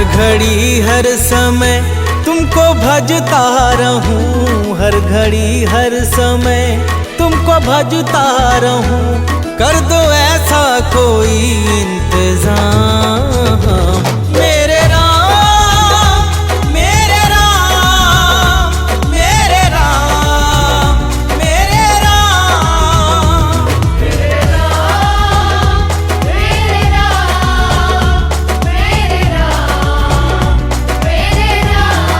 हर घड़ी हर समय तुमको भजता रहूं, हर घड़ी हर समय तुमको भजता रहूं। कर दो ऐसा कोई इंतजाम मेरे राम, मेरे राम, मेरे राम, मेरे राम, मेरे राम, मेरे राम, मेरे राम, मेरे राम।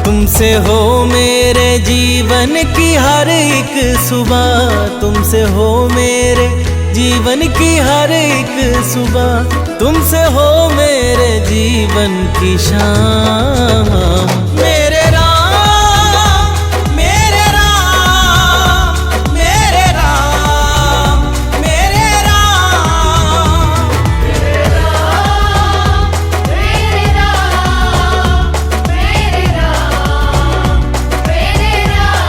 तुमसे हो मेरे जीवन की हर एक सुबह, तुमसे हो मेरे जीवन की हर एक सुबह, तुमसे हो मेरे जीवन की शाम। मेरे राम, मेरे राम, मेरे राम, मेरे राम, मेरे राम, मेरे राम, मेरे राम, मेरे राम।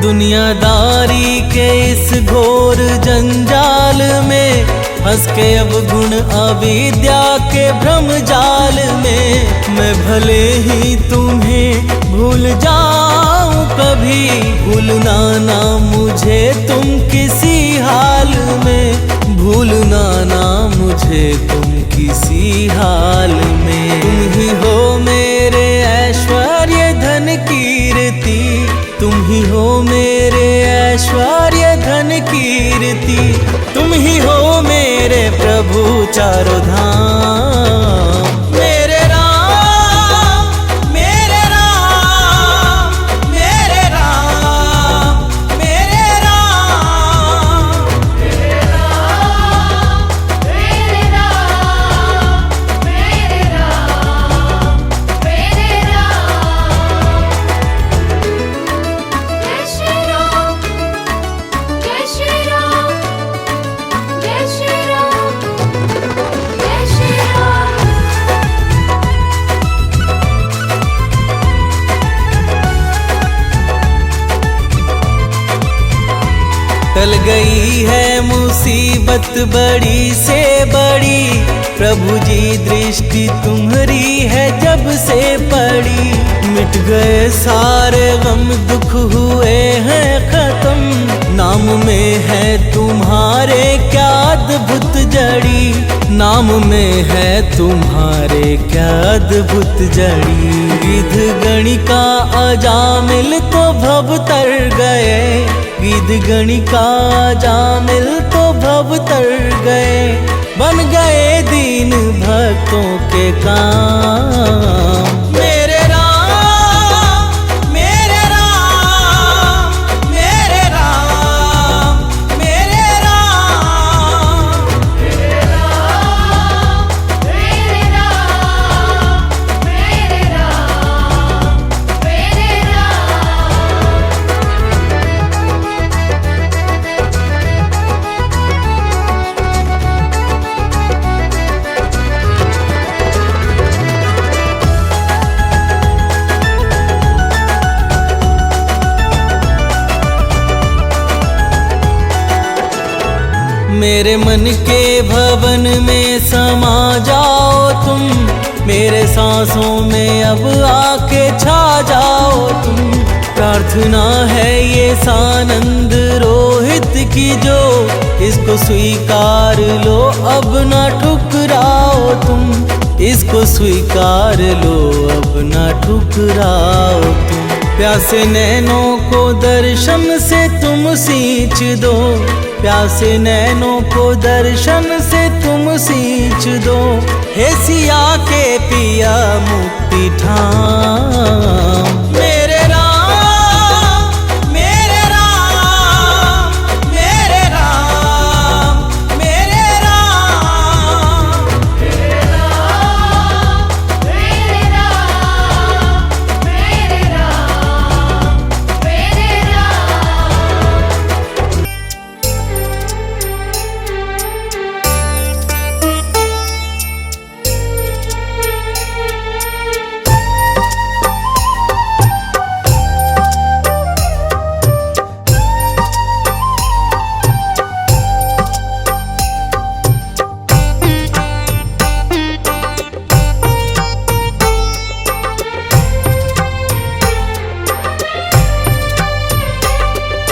दुनियादारी के इस घोर जंजाल में फंस के अब गुण अविद्या के भ्रम जाल में, मैं भले ही तुम्हें भूल जाऊं कभी, भूलना ना मुझे तुम किसी हाल में, भूलना ना मुझे तुम किसी हाल में। तुम ही हो मेरे ऐश्वर्य धन कीर्ति, तुम ही हो मेरे ऐश्वर्य धन कीर्ति, तुम ही हो मेरे प्रभु चारों धाम। मेरे राम, मेरे राम, मेरे राम, मेरे राम, मेरे राम, मेरे राम, मेरे राम, मेरे राम। जय श्री राम, जय श्री राम, जय श्री राम, जय श्री राम। टल गई है मुसीबत बड़ी से बड़ी, प्रभु जी दृष्टि तुम्हारी है जब से पड़ी। मिट गए सारे गम दुख हुए हैं खत्म, नाम में है तुम्हारे क्या अद्भुत जड़ी, नाम में है तुम्हारे क्या अद्भुत जड़ी। गिद्ध गणिका अजामिल तो भव तर गए, गिद्ध गणिका अजामिल तो भव तर गए, बन गए दीन भक्तों के काम। मेरे राम, मेरे राम, मेरे राम, मेरे राम, मेरे राम, मेरे राम, मेरे राम, मेरे राम। मेरे मन के भवन में समा जाओ तुम, मेरे सांसों में अब आके छा जाओ तुम। प्रार्थना है ये सानंद रोहित की जो, इसको स्वीकार लो अब ना ठुकराओ तुम, इसको स्वीकार लो अब ना ठुकराओ तुम। प्यासे नैनों को दर्शन से तुम सींच दो, प्यासे नैनों को दर्शन से तुम सींच दो। हे सिया के पिया मुक्ति ठाम। मेरे राम, मेरे राम, मेरे राम, मेरे राम, मेरे राम, मेरे राम, मेरे राम, मेरे राम।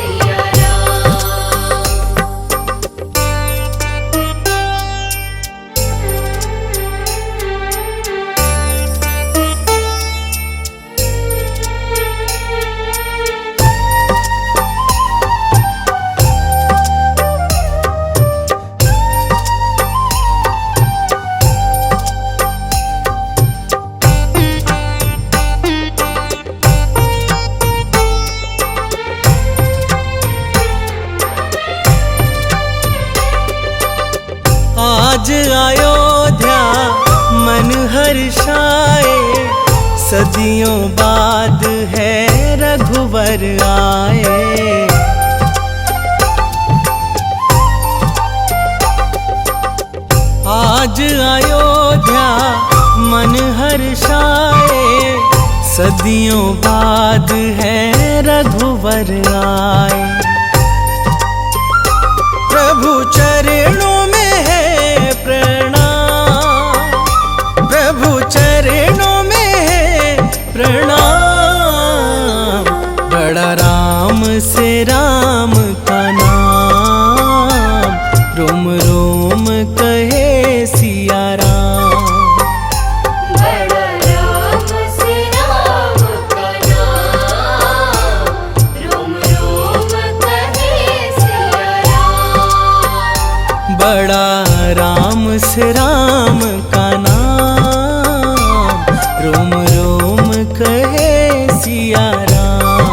सिया राम। आज अयोध्या मन हर्षाए, सदियों बाद है रघुवर आए। आज अयोध्या मन हर्षाए, सदियों बाद है रघुवर आए। प्रभु चरणों में है प्रणाम, प्रभु चरणों में है प्रणाम। बड़ा राम से राम का नाम, रोम रोम कहे सिया राम। बड़ा राम से राम का नाम, रोम रोम कहे सिया राम। बड़ा राम से राम का नाम, रोम रोम कहे सिया राम।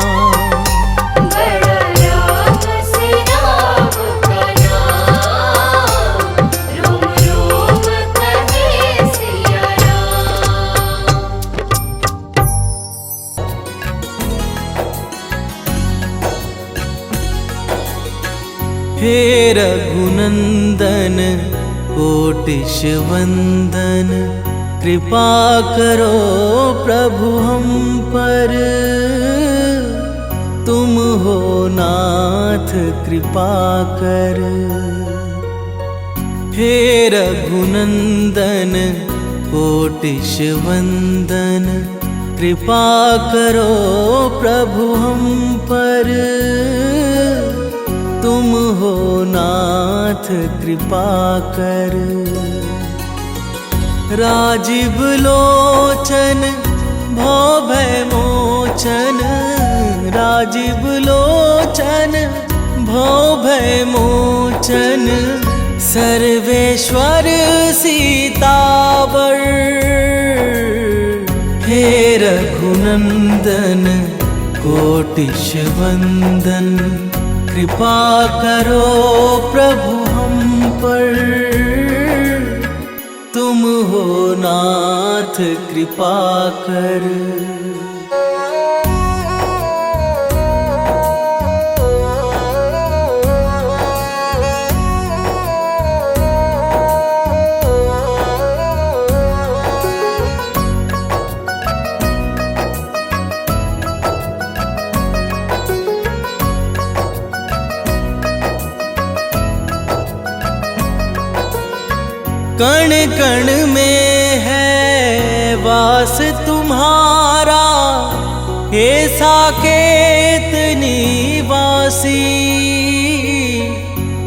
बड़ा राम से राम का नाम, रोम रोम कहे सिया हे रघुनंदन कोटिश वंदन, कृपा करो प्रभु हम पर, तुम हो नाथ कृपा कर। हे रघुनंदन कोटिश वंदन, कृपा करो प्रभु हम पर, तुम हो नाथ कृपा कर। राजीव लोचन भव भय मोचन, राजीव लोचन भव भय मोचन, सर्वेश्वर सीतावर। हे रघुनंदन कोटिश वंदन, कृपा करो प्रभु हम पर, तुम हो नाथ कृपा कर। कण कण में है वास तुम्हारा, हे साकेत निवासी।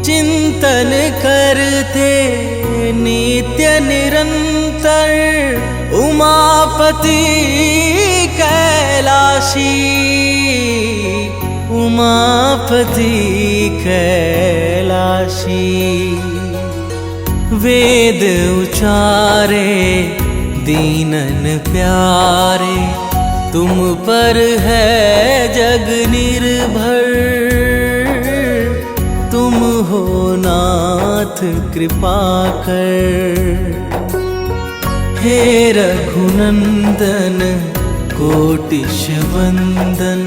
चिंतन करते नित्य निरंतर, उमापति कैलाशी, उमापति कैलाशी। वेद उचारे दीनन प्यारे, तुम पर है जग निर्भर, तुम हो नाथ कृपा कर। हे रघुनंदन कोटिश वंदन,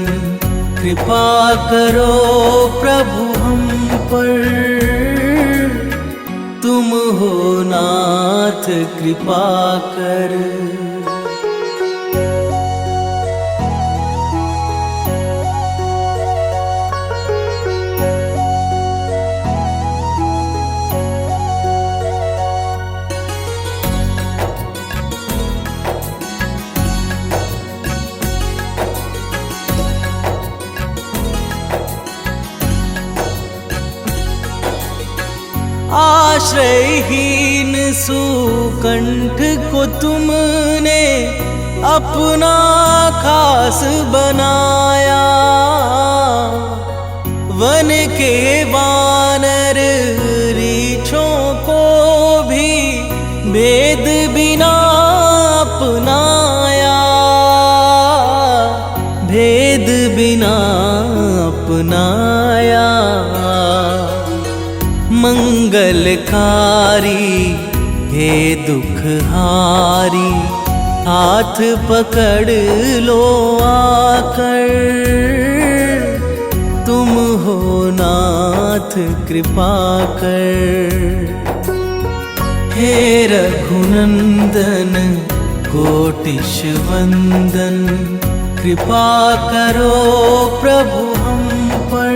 कृपा करो प्रभु हम पर, तुम हो नाथ कृपा कर। आश्रयहीन सुकंठ को तुमने अपना खास बनाया, वन के वानर रीछों को भी भेद बिना अपनाया, भेद बिना अपनाया। मंगलकारी हे दुखहारी, हाथ पकड़ लो आकर, तुम हो नाथ कृपा कर। हे रघुनंदन कोटिश वंदन, कृपा करो प्रभु हम पर,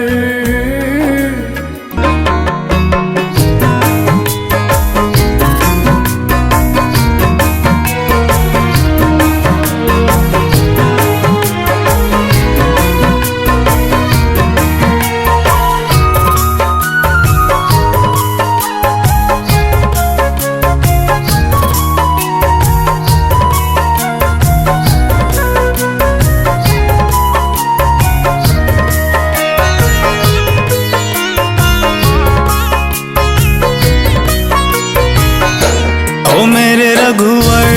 ओ मेरे रघुवर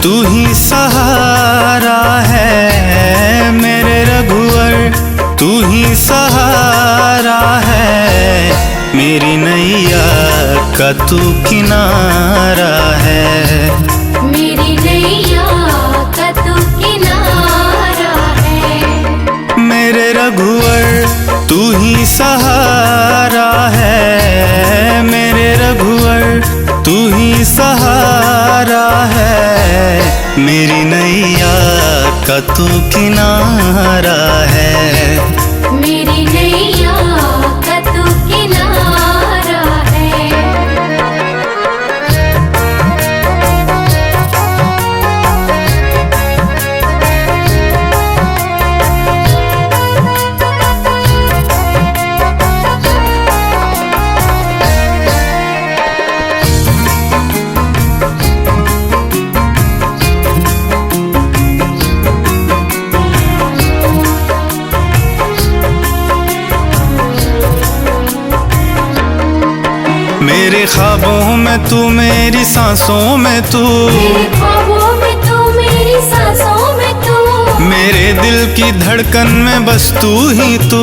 तू ही सहारा है, मेरे रघुवर तू ही सहारा है, मेरी नैया का तू किनारा है, मेरी नैया का तू किनारा है। मेरे रघुवर तू ही सहारा है, है, मेरी नैया का तू किनारा है। मेरी नैया का तू किनारा है। मेरे ख्वाबों में तू, मेरी सांसों में तू, मेरे ख्वाबों में तू, मेरी सांसों में तू, मेरे दिल की धड़कन में बस तू ही तू।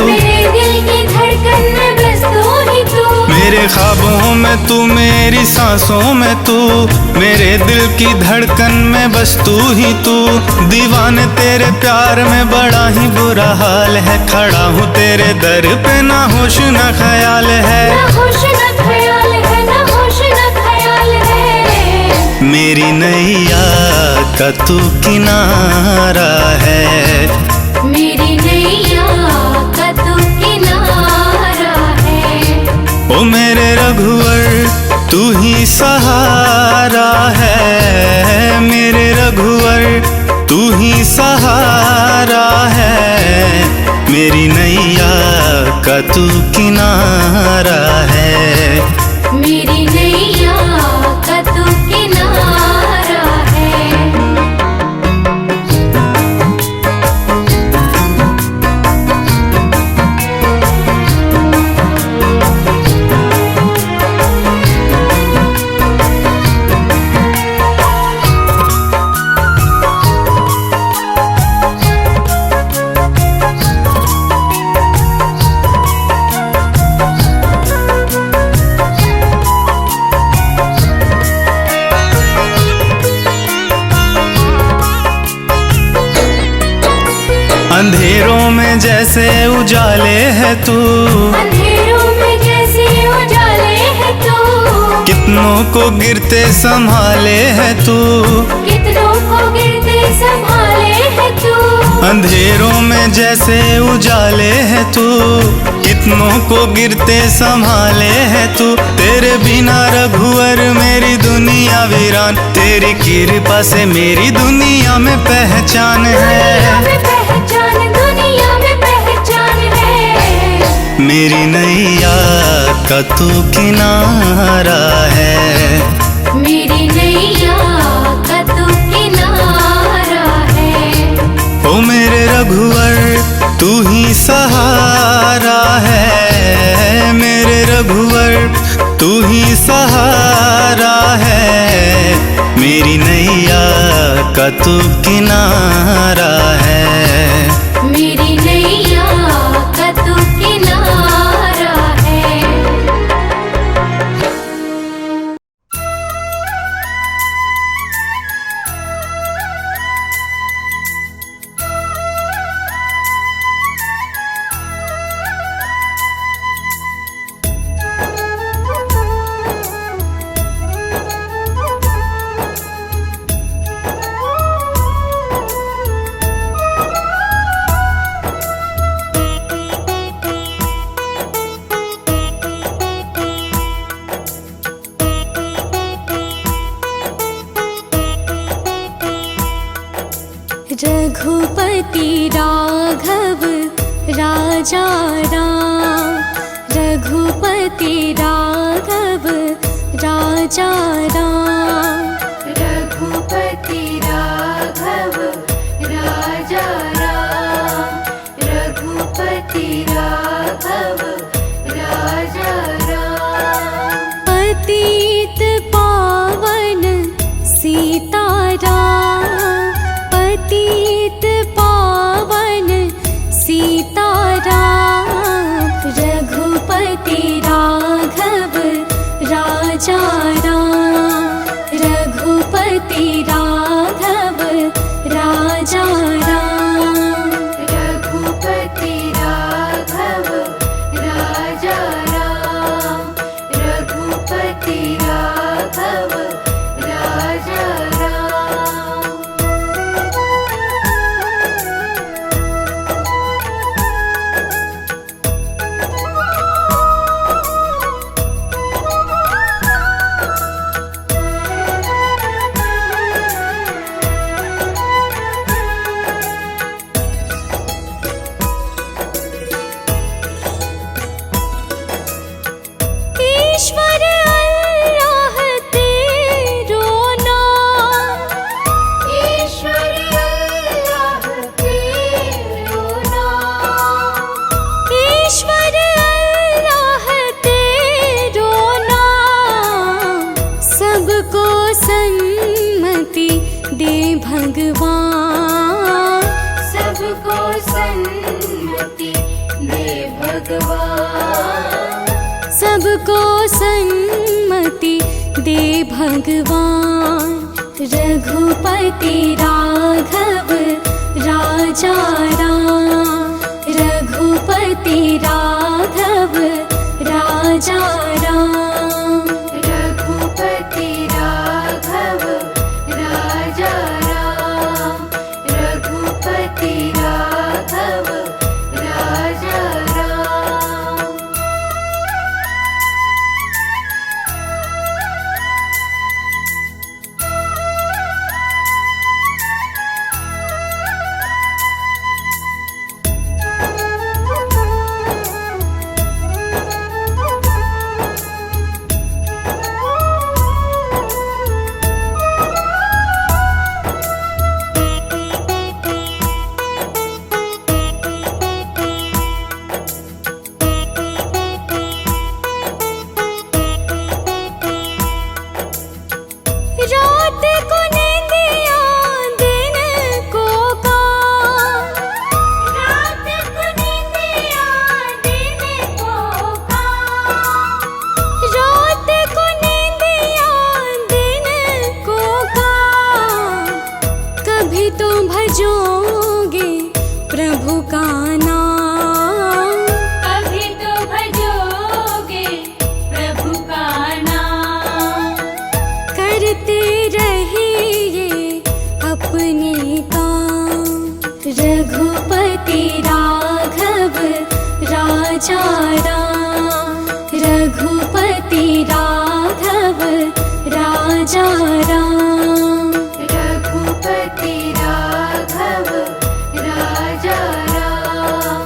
मेरे दिल की धड़कन में बस तू ही तू। मेरे ख्वाबों में तू, मेरी सांसों में तू, मेरे दिल की धड़कन में बस तू ही तू। दीवाने तेरे प्यार में बड़ा ही बुरा हाल है, खड़ा हूँ तेरे दर पे ना होश ना ख्याल है। ना होश ना ख्याल है, ना होश ना ख्याल है। मेरी नैया का तू किनारा है। मेरी नैया का तू किनारा है। ओ मेरे रघुवर तू ही सहारा है, मेरे रघुवर तू ही सहारा है। मेरी नैया का तू किनारा है। मेरी नैया का तू किनारा है। अंधेरों में जैसे उजाले है तू, अंधेरों में जैसे उजाले है तू। कितनों को गिरते संभाले है तू। कितनों को गिरते संभाले है तू। अंधेरों में जैसे उजाले है तू, कितनों को गिरते संभाले है तू। तेरे बिना रघुवर मेरी दुनिया वीरान, तेरी कृपा से मेरी दुनिया में पहचान दुनिया है। में पहचान, दुनिया में पहचान है। मेरी नैया का तू किनारा है। मेरी नैया का तू किनारा है। ओ मेरे रघुवर तू ही सहारा है, मेरे रघुवर तू ही सहारा है। मेरी नैया का तू किनारा है। मेरी नैया का तू किनारा है। रघुपति राघव राजा राम, रघुपति राघव राजा राम। रघुपति राघव राजा राम। रघुपति राघव राजा राम। पतित पावन सीताराम, पतित पावन सीताराम। रघुपति राघव राजा राम, सन्मति दे भगवान, सबको सन्मति दे भगवान, सबको सन्मति दे भगवान। रघुपति राघव राजा राम, रघुपति राघव राजा राम, रघुपति राघव राजा राम, रघुपति राघव राजा राम। रात को नींदिया दिन को काम, रात को नींदिया दिन को काम, रात को नींदिया दिन को काम। कभी तो भजोगे प्रभु का नाम, कभी तो भजोगे प्रभु का नाम, करते रहिए अपने काम। रघुपति राघव राजा राम, रघुपति राघव राजा राम, रघुपति राघव राजा राम,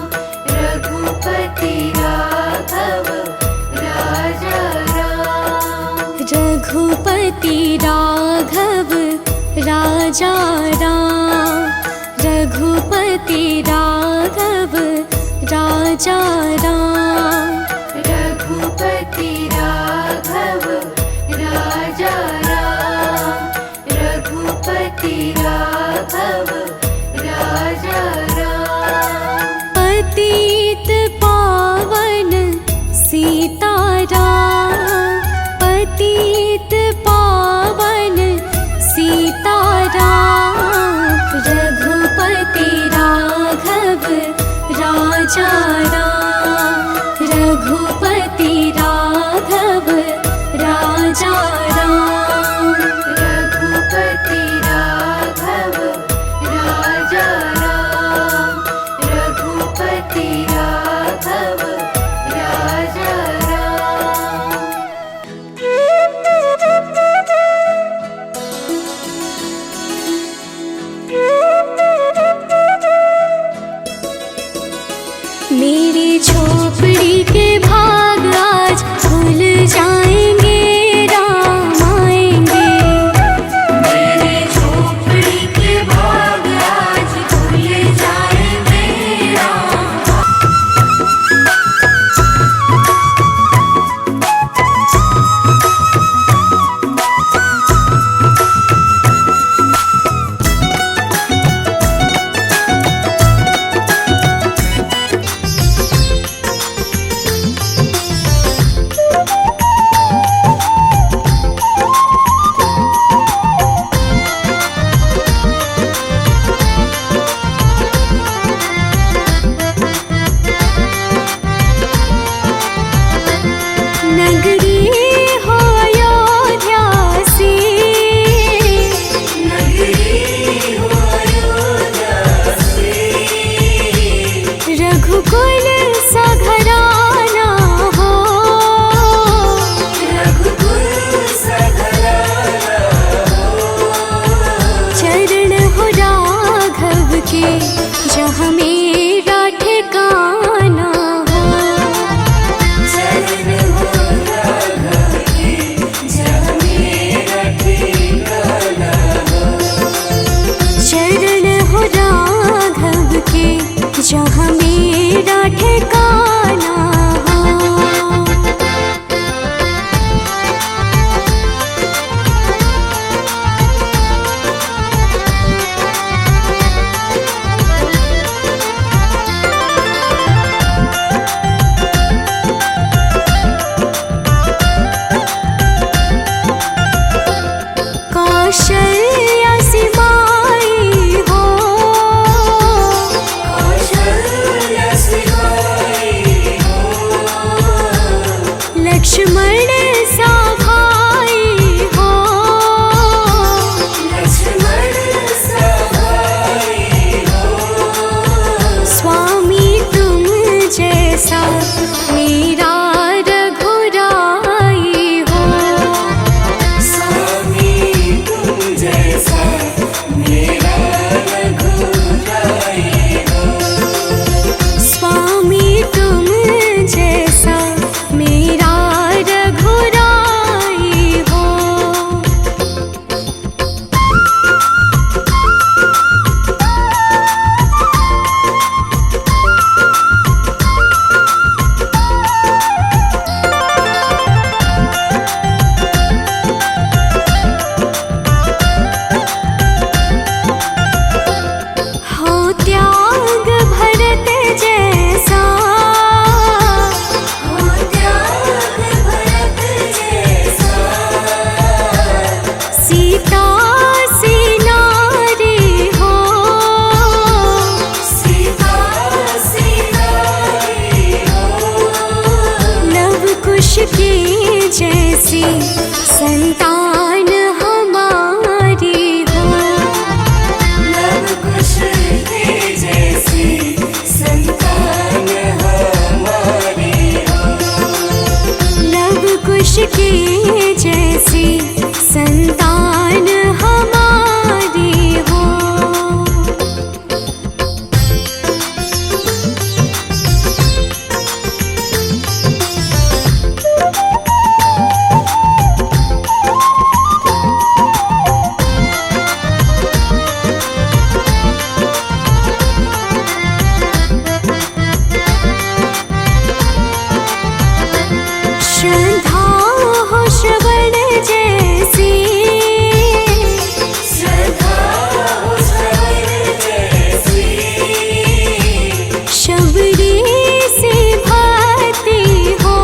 रघुपति राघव राजा राम, रघुपति राघव राजा राम, रघुपति राघव राजा राम, रघुपति राघव राजा राम, रघुपति राघव राजा राम। पतित पावन सीताराम, पतित पावन सीताराम, रघुपति राघव राजा राम, कौशल्या सिमाई हो, लक्ष्मण सा भाई हो, स्वामी तुम जैसा मेरा रघुराई हो, स्वामी तुम जैसा मेरा रघुराई हो। हो त्याग भरत जैसा, सीता सी नारी हो, लव कुश की जैसी संतान हमारी हो, लव कुश की जैसी संतान हमारी हो। श्रद्धा हो श्रवण जैसी, शबरी से भक्ति हो,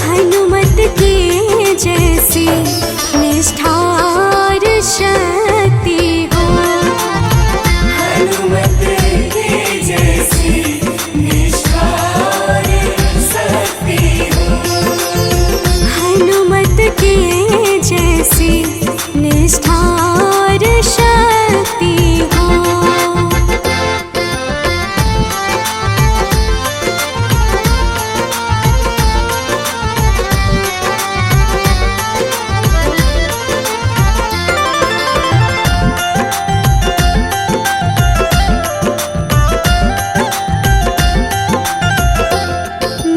हनुमत के जैसी निष्ठार शक्ति हो, हनुमत के जैसी निष्ठार शक्ति हो।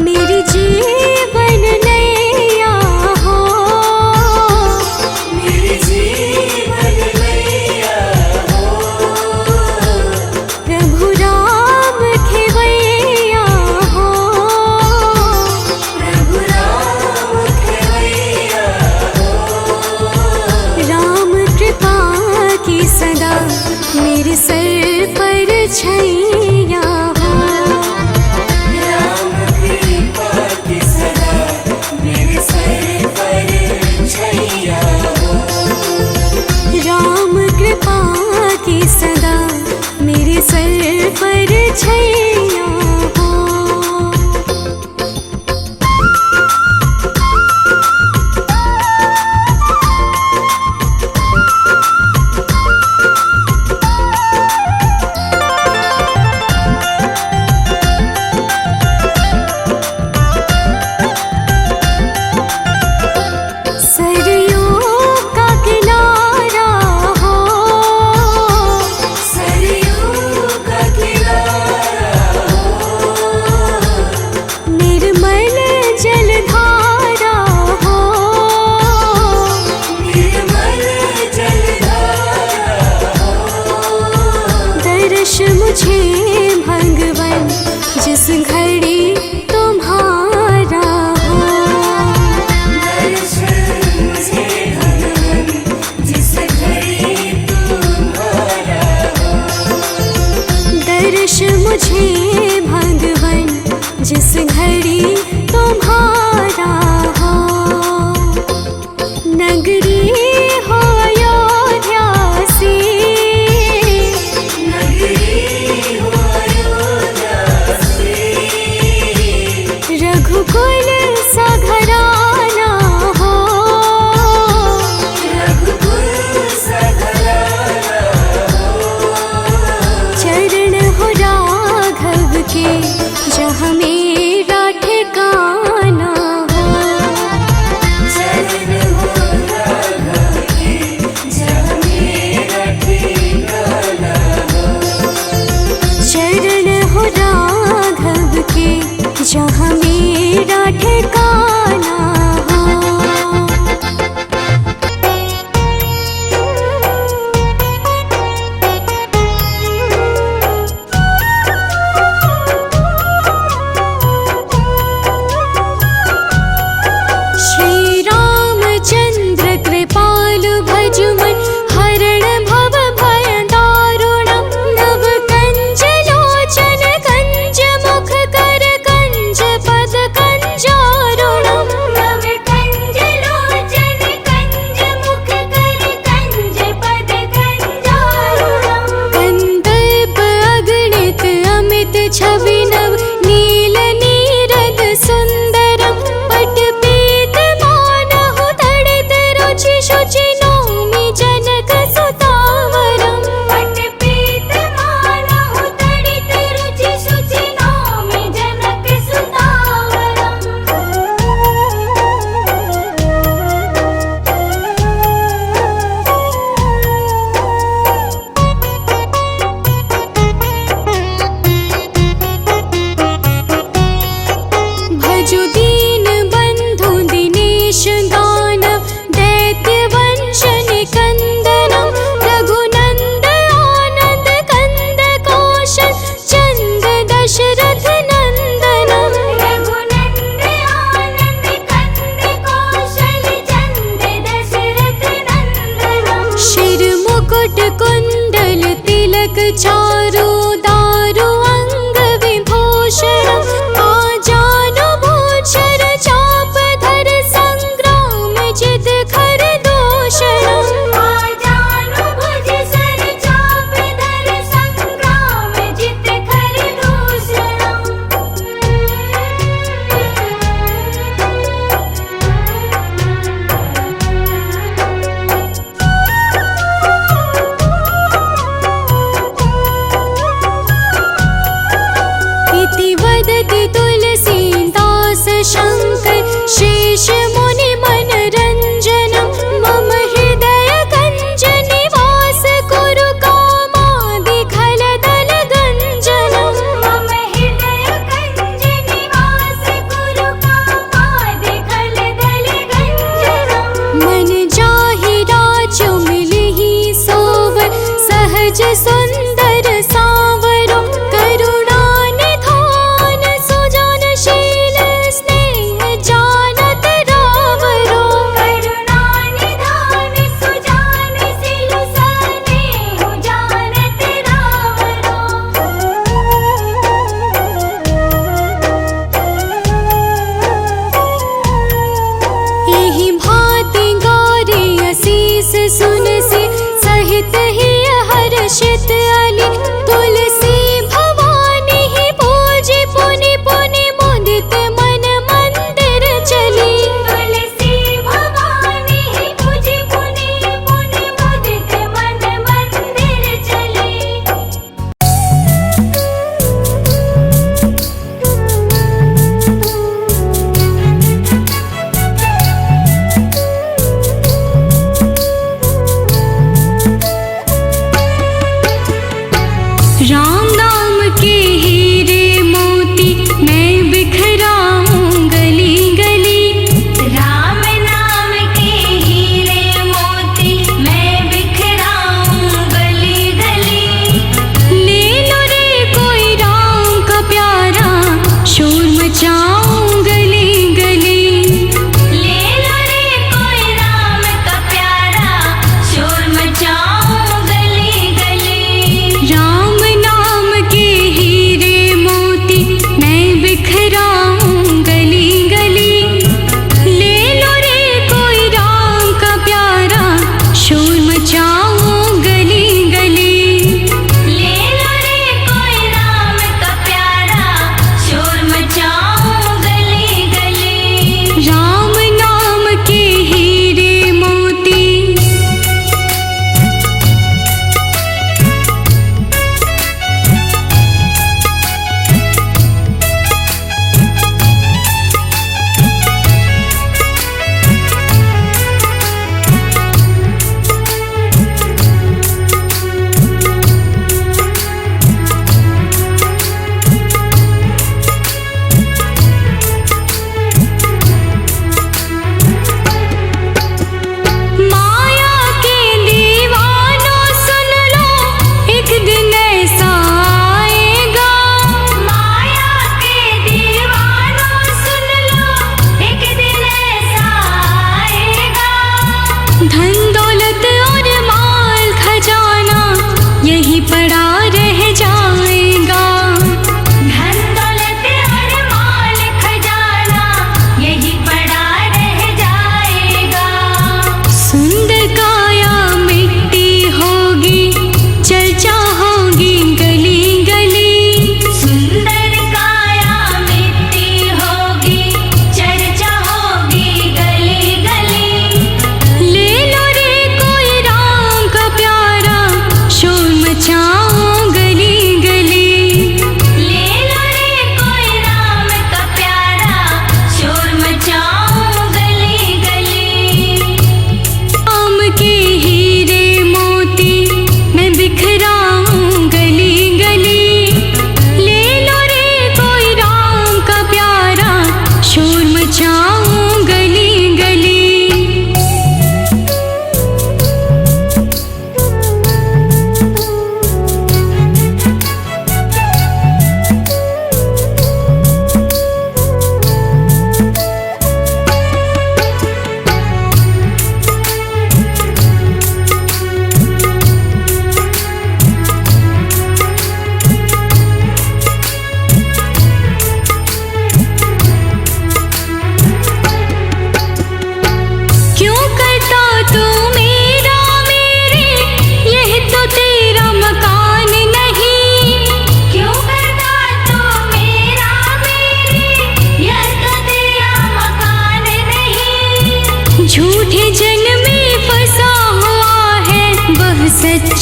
मेरी जीवन नैया हो, प्रभु राम खेवैया हो, राम कृपा की सदा मेरे सर पर छैया हो, राम कृपा की सदा मेरे सर पर छैया हो। रघुकुल सा घराना हो, रघुकुल सा घराना चरण हो राघव के जहाँ मेरा ठिकाना हो, चरण हो राघव के जहाँ मेरा ठिकाना हो, चरण हो राघव के जहाँ मेरा ठिकाना हो। श्री रामचंद्र कृपालु भजुमन हरण भव भय दारुणम, नव कंज लोचन कंज मुख कर कंज पद कंजारुणम, नव कंज लोचन कंज मुख कर कंज पद कंजारुणम, कंदर्प अगणित अमित छवि नव नील नीरद सुंदरम, पट पीत मानहु तड़ित रुचि शुचि नौमि जनक सुतावरम, पट पीत मानहु तड़ित रुचि शुचि नौमि जनक सुतावरम, भजु दीन बंधु दिनेश दानव दैत्य वंश निकंदनम, रघुनंद आनंद कंद कौशल चंद दशरथ नंदनम, रघुनंद आनंद कंद कौशल चंद दशरथ नंदनम, शिर मुकुट कुंडल तिलक चारु दारु अंग विभूषण, आजानु भूषण चाप धर संग्राम जित खर दूषण, आजानु भुज सर चाप धर संग्राम जित खर दूषणम,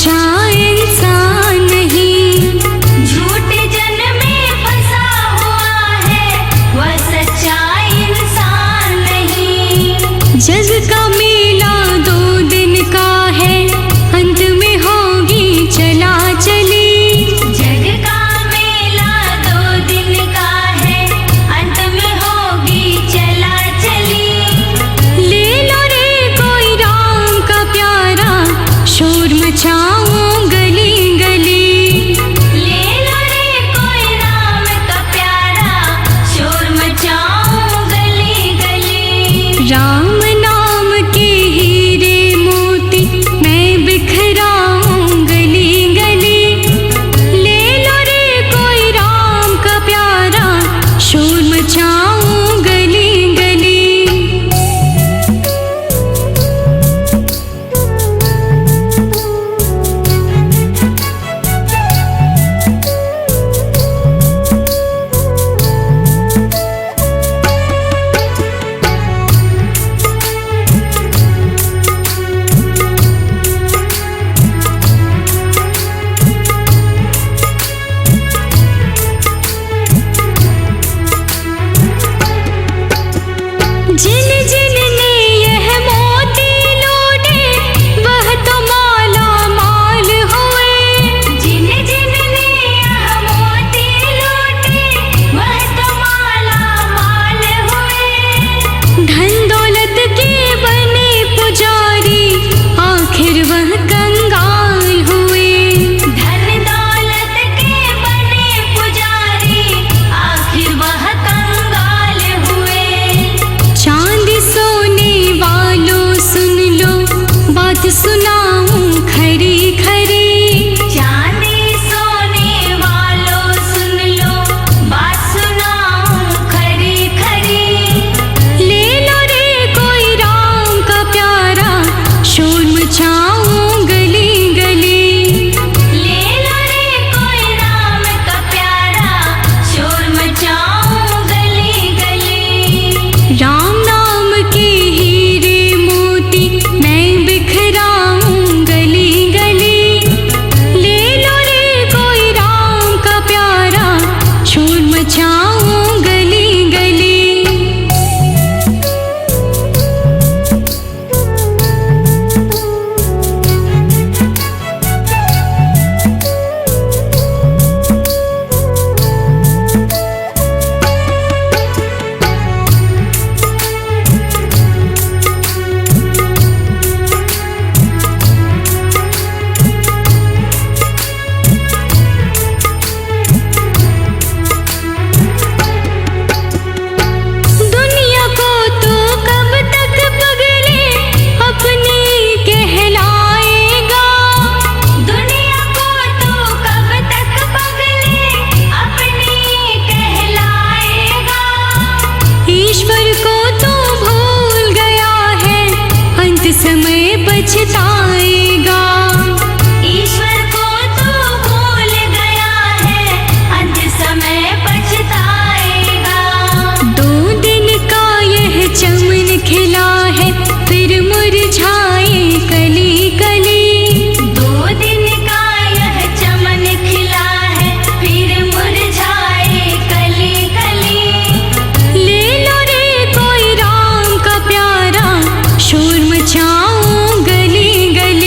सच्चा इंसान नहीं। झूठे जन्म में फंसा हुआ है, वह सच्चा इंसान नहीं। जग का मेला 2 दिन का है, अंत में होगी चला चली। जग का मेला 2 दिन का है, अंत में होगी चला चली। ले लो रे कोई राम का प्यारा, शोर मचाऊं गली गली। ले लो रे कोई राम का प्यारा, शोर मचाऊं गली गली। राम नाम के हीरे मोती मैं बिखराऊं गली गली। ले लो रे कोई राम का प्यारा, शोर मचाऊं गली गली। जिन जिन ने यह मोती लूटे, वह तो माला माल हुए। जिन जिन ने यह मोती लूटे, वह तो माला माल हुए। धन दौलत के बने पुजारी, आखिर वह कंगाल हुए। धन दौलत के बने पुजारी, आखिर वह कंगाल हुए। चांदी सोने वालों सुन लो, बात सुनाऊं खरी खरी। चांदी सोने वालों सुन लो, बात सुनाऊं खरी खरी। ले लो रे कोई राम का प्यारा, शोर मचाऊं गली गली। ले लो रे कोई राम का प्यारा, शोर मचाऊं गली गली। राम नाम के हीरे मोती मैं बिखराऊं गली गली। ले लो रे कोई राम का प्यारा, शोर मचाऊं गली गली। दुनिया को तो कब तक पगले अपनी कहलाएगा। दुनिया को तो कब तक पगले अपनी कहलाएगा। ईश्वर को तो भूल गया है, अंत समय पछताएगा। ईश्वर को तो भूल गया है, अंत समय पछताएगा। 2 दिन का यह चमन खिला है, फिर मुरझाए कली कली। 2 दिन का यह चमन खिला है, फिर मुरझाए कली कली। ले लो रे कोई राम का प्यारा, शोर मचाऊं गली गली।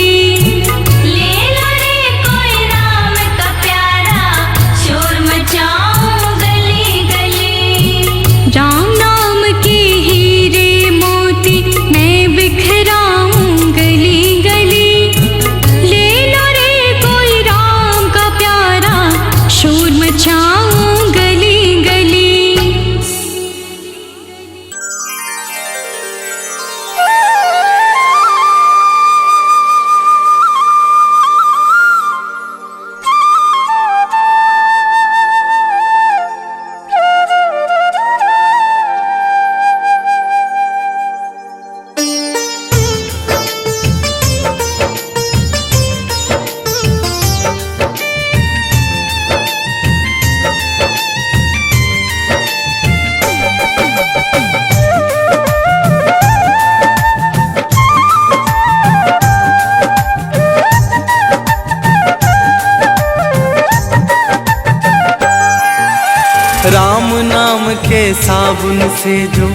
साबुन से जो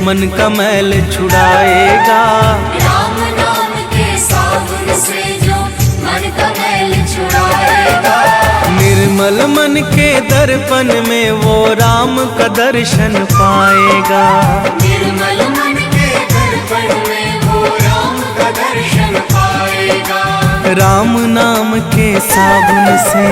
मन का मैल छुड़ाएगा। राम नाम के साबुन से जो मन का मैल छुड़ाएगा। निर्मल मन के दर्पण में वो राम का दर्शन पाएगा। निर्मल मन के दर्पण में वो राम का दर्शन पाएगा। राम नाम के साबुन से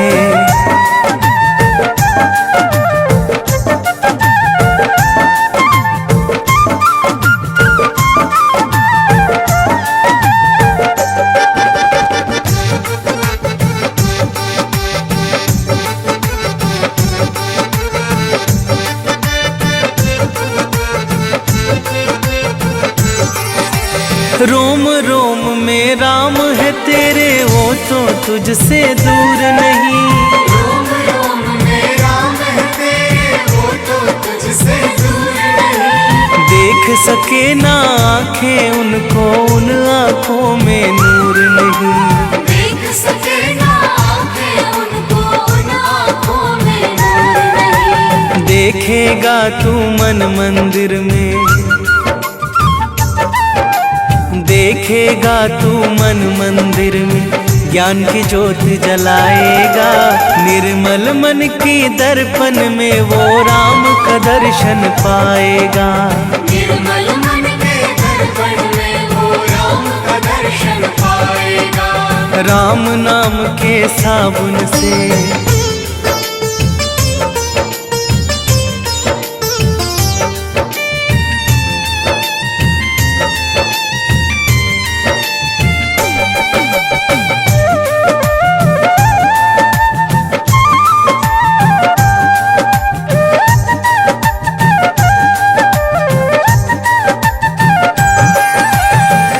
रोम रोम में राम है तेरे, वो तो तुझसे दूर नहीं। रोम रोम में राम है तेरे, वो तो तुझसे दूर नहीं। देख सके ना आँखें उनको, उन आँखों में नूर नहीं। देख सके ना आँखें उनको, उन आँखों में नूर नहीं। देखेगा तू मन मंदिर में, देखेगा तू मन मंदिर में ज्ञान की ज्योत जलाएगा। निर्मल मन की दर्पण में वो राम का दर्शन पाएगा। निर्मल मन के दर्पण में वो राम का दर्शन पाएगा। राम नाम के साबुन से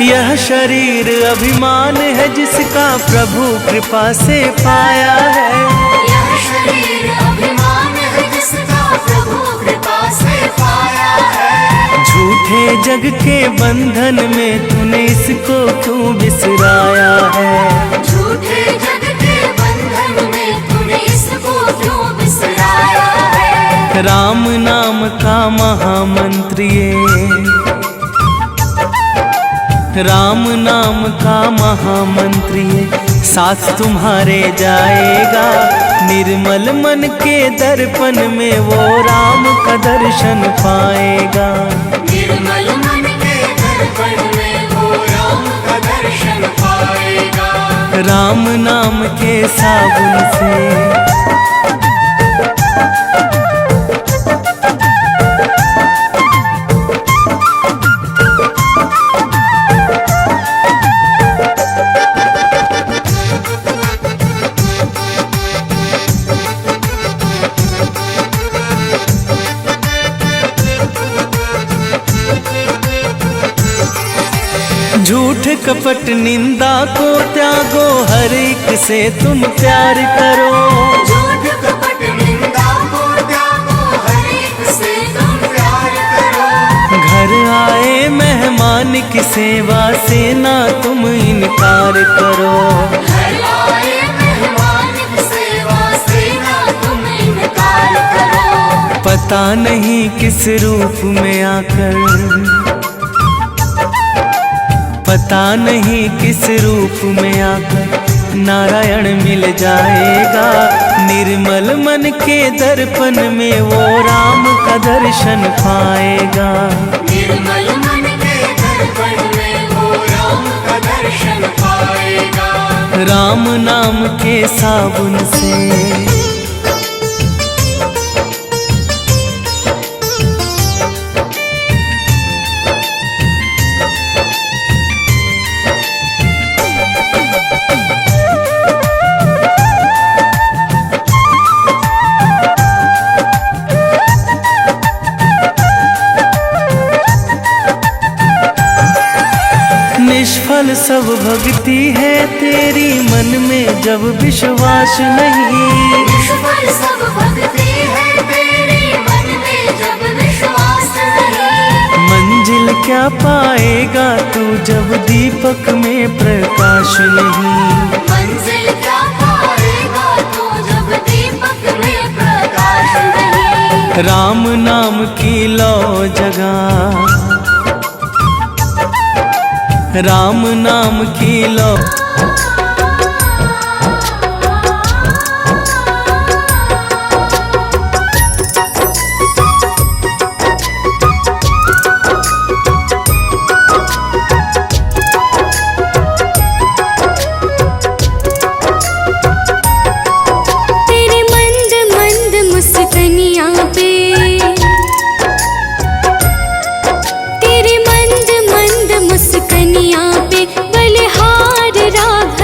यह शरीर अभिमान है जिसका प्रभु कृपा से पाया है। यह शरीर अभिमान है जिसका प्रभु कृपा से पाया है। झूठे जग के बंधन में तूने इसको क्यों बिसराया है। झूठे जग के बंधन में तूने इसको क्यों बिसराया है। राम नाम का महामंत्र ये, राम नाम का महामंत्र ये साथ तुम्हारे जाएगा। निर्मल मन के दर्पण में वो राम का दर्शन पाएगा। निर्मल मन के दर्पण में वो राम का दर्शन पाएगा। राम नाम के साबुन से झूठ कपट निंदा को त्यागो, हर एक से तुम प्यार करो। झूठ कपट निंदा को त्यागो, हर एक से तुम प्यार करो। घर आए मेहमान की सेवा से ना तुम इनकार करो। घर आए मेहमान की सेवा से ना तुम इनकार करो। पता नहीं किस रूप में आकर, पता नहीं किस रूप में आकर नारायण मिल जाएगा। निर्मल मन के दर्पण में वो राम का दर्शन पाएगा। निर्मल मन के दर्पण में वो राम का दर्शन पाएगा। राम नाम के साबुन से निष्फल सब भक्ति है तेरी, मन में जब विश्वास नहीं। निष्फल सब भक्ति है तेरी, मन में जब विश्वास नहीं। मंजिल क्या पाएगा तू जब दीपक में प्रकाश नहीं। मंजिल क्या पाएगा तू जब दीपक में प्रकाश नहीं। राम नाम की लो जगह, राम नाम की लो। तेरे मंद मंद मुस्कनिया पे, तेरे मंद मंद मुस्कनिया पे बलिहार राघव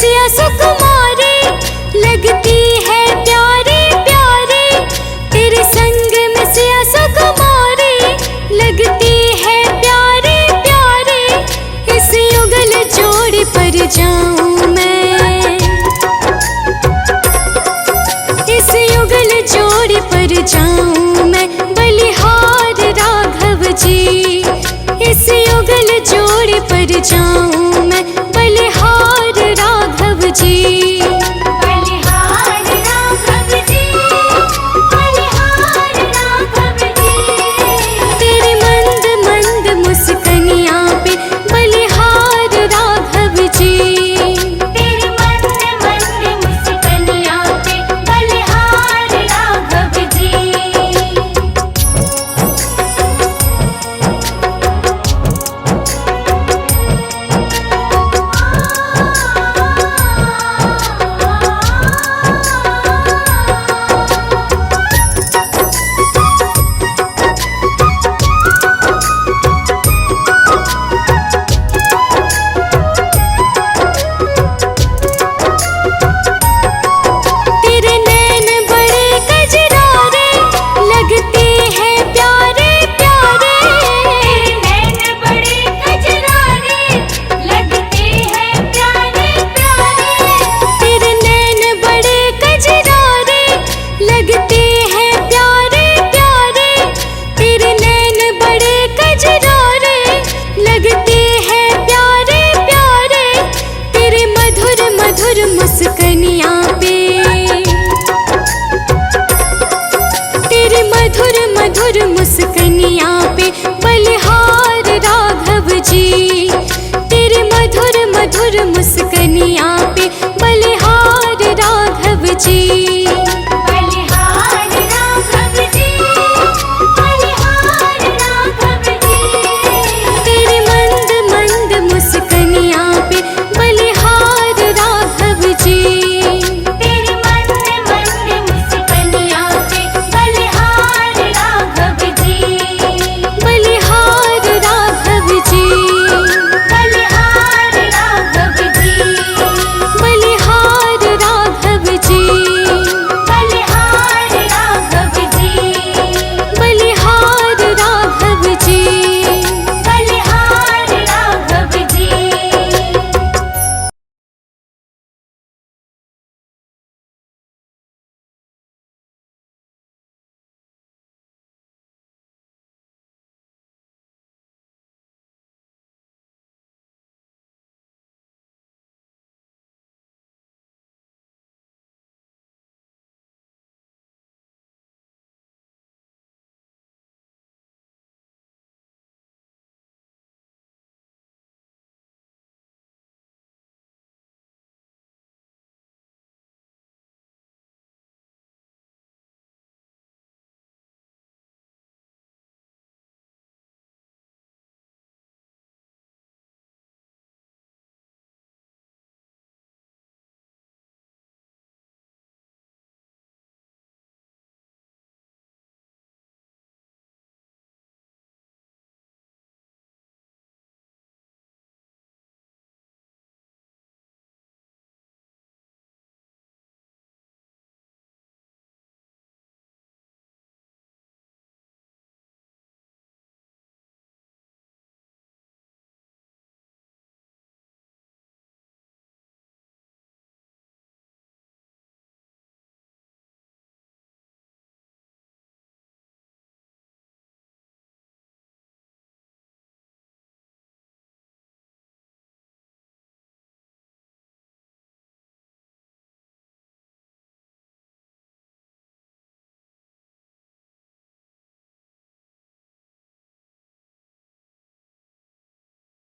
सिया सुकुमारी लगती है प्यारी प्यारी, तेरे संग में सिया सुकुमारी लगती है प्यारी प्यारी। इस युगल जोड़ी पर जाऊं मैं, इस युगल जोड़ी पर जाऊं मैं, बलिहार राघव जी। इस युगल जोड़ी पर जाऊं मैं, बलिहार राघव जी। बलिहार राघव जी, बलिहार राघव जी। तेरी मंद मंद मुस्कनियाँ पे बलिहार राघव जी। तेरी मंद मंद मुस्कनियाँ पे बलिहार राघव जी। तेरे नैन बड़े कजरारे लगते हैं प्यारे प्यारे। तेरे नैन बड़े कजरारे लगते हैं प्यारे प्यारे। तेरे नैन बड़े कजरारे लगते हैं प्यारे प्यारे। तेरे नैन बड़े कजरारे लगते हैं प्यारे प्यारे। तेरे मधुर मधुर मुस्कनियाँ पे, तेरे मधुर मधुर मुस्कनियाँ पे बलिहार राघव जी। तेरे मधुर मधुर मुस्कनियाँ पे बलिहार राघव जी।